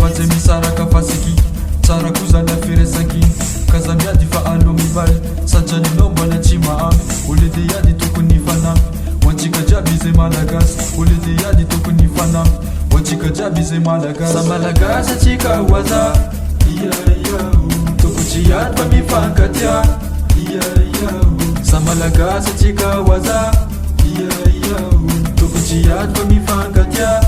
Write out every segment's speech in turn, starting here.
afa-tsy misaraka fasiky tsara koa zany afiresaky kaza miady fa alo mivaly sajaninao mbola tsy mahampy oledy iady tokony fanampy hoantsika jiaby zay malagasy oledy iady tokony fanampy hoantsika jiaby zay malagasy sa malagasy atsika hoaza toko tsy iady fa mifankatia sa malagasy atsika hoaza toko tsy iady fa mifankatia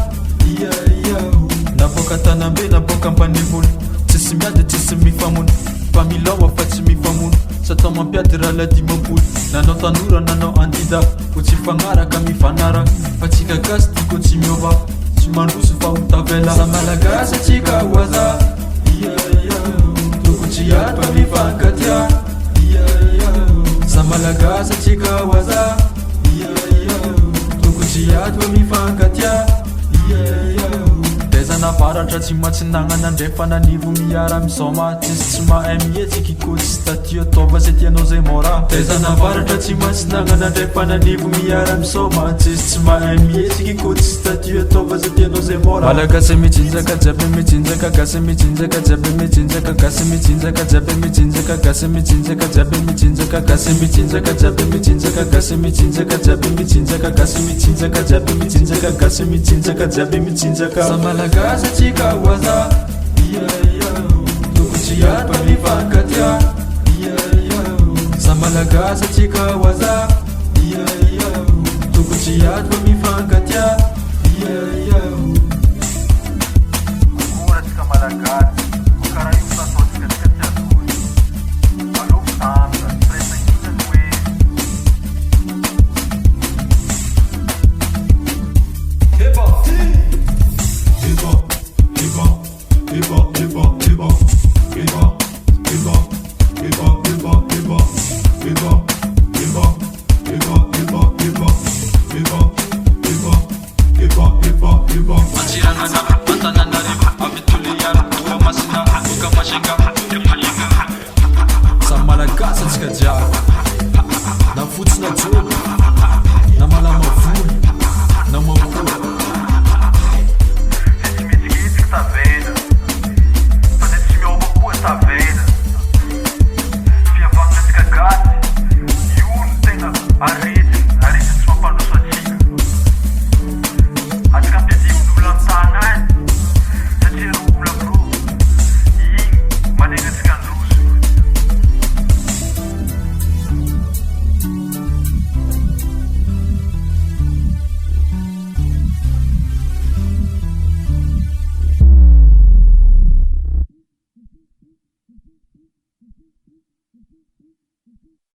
naboaka tanambe naboaka ampanivolo tsisy miady tsisy mifamono fa milaoa fa tsy mifamono satao mampiady raha ladimapolo nanao tanora nanao andida ko tsy fagnaraka mifanara fa tsika gasy tiko tsy miova tsy mandroso fa hotavela sa malagasy atsika hoaza toko tsy iady fa mifankatia sa malagasy atsika hoaza toko tsy iady fa mifankatia teza navaratra tsy matsinanana ndrefa nanivo miara misoma tsisy tsy mahay mihetsika kotsy statio ataova zay tianao zay mora teza navaratra tsy matsinanana ndrefa nanivo miara misoma tsisy tsy mahay mihetsika kotsy statio ataova zay tianao zay mora malagasy mitsinjaka jiaby mitsinjaka gasy mitsinjaka jiaby mitsinjaka gasy mitsinjaka jiaby mitsinjaka gasy mitsinjaka jiaby mitsinjaka gasy mitsinjaka jiaby mitsinjaka gasy mitsinjaka jiaby mitsinjaka gasy mitsinjaka jiaby mitsinjaka gasy mitsinjaka jiaby mitsinjaka sa malagasy atsika hoaza toko tsy iady fa mifankatia sa malagasy atsika hoaza toko tsy iady fa mifankatia agora tsika malagasy ko karaha io nataotsika tsika ty adory aloko tanta firesankina hoe hip hop, hip hop, hip hop, hip hop.